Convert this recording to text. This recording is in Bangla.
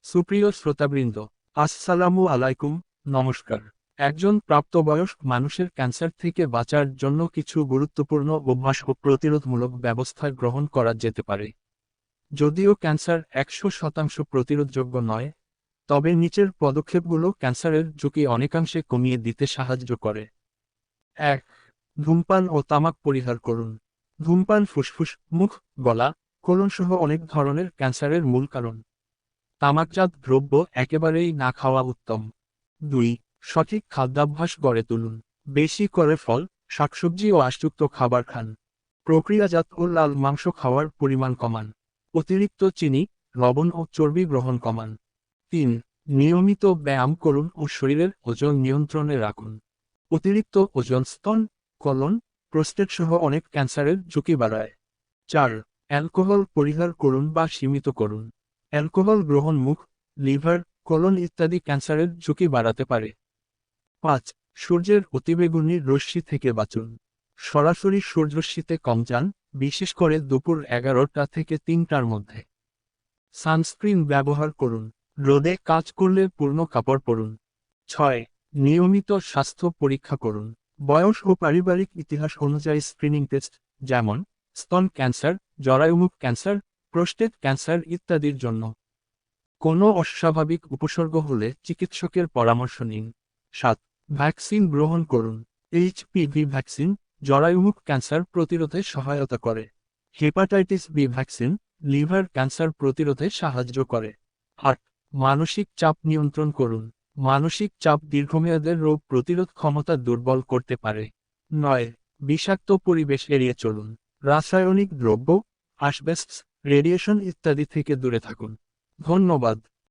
সুপ্রিয় শ্রোতাবৃন্দ, আসসালামু আলাইকুম, নমস্কার। একজন প্রাপ্তবয়স্ক মানুষের ক্যান্সার থেকে বাঁচার জন্য কিছু গুরুত্বপূর্ণ অভ্যাস ও প্রতিরোধমূলক ব্যবস্থা গ্রহণ করা যেতে পারে। যদিও ক্যান্সার 100% প্রতিরোধযোগ্য নয়, তবে নিচের পদক্ষেপগুলো ক্যান্সারের ঝুঁকি অনেকাংশে কমিয়ে দিতে সাহায্য করে। ১. ধূমপান ও তামাক পরিহার করুন। ধূমপান ফুসফুস, মুখ, গলা, কোলন সহ অনেক ধরনের ক্যান্সারের মূল কারণ। তামাকজাত দ্রব্য একেবারেই না খাওয়া উত্তম। ২. সঠিক খাদ্যাভ্যাস গড়ে তুলুন। বেশি করে ফল, শাকসবজি ও আঁশযুক্ত খাবার খান। প্রক্রিয়াজাত ও লাল মাংস খাওয়ার পরিমাণ কমান। অতিরিক্ত চিনি, লবণ ও চর্বি গ্রহণ কমান। ৩. নিয়মিত ব্যায়াম করুন ও শরীরের ওজন নিয়ন্ত্রণে রাখুন। অতিরিক্ত ওজন স্তন, কলন, প্রোস্টেট সহ অনেক ক্যান্সারের ঝুঁকি বাড়ায়। ৪. অ্যালকোহল পরিহার করুন বা সীমিত করুন। অ্যালকোহল গ্রহণ মুখ, লিভার, কোলন ইত্যাদি ক্যান্সারের ঝুঁকি বাড়াতে পারে। ৫. সূর্যের অতিবেগুনি রশ্মি থেকে বাঁচুন। সরাসরি সূর্যরশ্মিতে কম যান, বিশেষ করে দুপুর 11টা থেকে 3টার মধ্যে। সানস্ক্রিন ব্যবহার করুন। রোদে কাজ করলে পূর্ণ কাপড় পরুন। ৬. নিয়মিত স্বাস্থ্য পরীক্ষা করুন। বয়স ও পারিবারিক ইতিহাস অনুযায়ী স্ক্রিনিং টেস্ট, যেমন স্তন ক্যান্সার, জরায়ুমুখ ক্যান্সার, প্রোস্টেট ক্যান্সার ইত্যাদির জন্য। কোনো অস্বাভাবিক উপসর্গ হলে চিকিৎসকের পরামর্শ নিন। ৭. ভ্যাকসিন গ্রহণ করুন। এইচপিভি ভ্যাকসিন জরায়ুমুখ ক্যান্সার প্রতিরোধে সহায়তা করে। Hepatitis B vaccine liver cancer প্রতিরোধে সাহায্য করে। ৮. মানসিক চাপ নিয়ন্ত্রণ করুন। মানসিক চাপ দীর্ঘমেয়াদের রোগ প্রতিরোধ ক্ষমতা দুর্বল করতে পারে। ৯. বিষাক্ত পরিবেশ এড়িয়ে চলুন। রাসায়নিক দ্রব্য, অ্যাসবেস্টস, রেডিয়েশন ইত্যাদি থেকে দূরে থাকুন। ধন্যবাদ।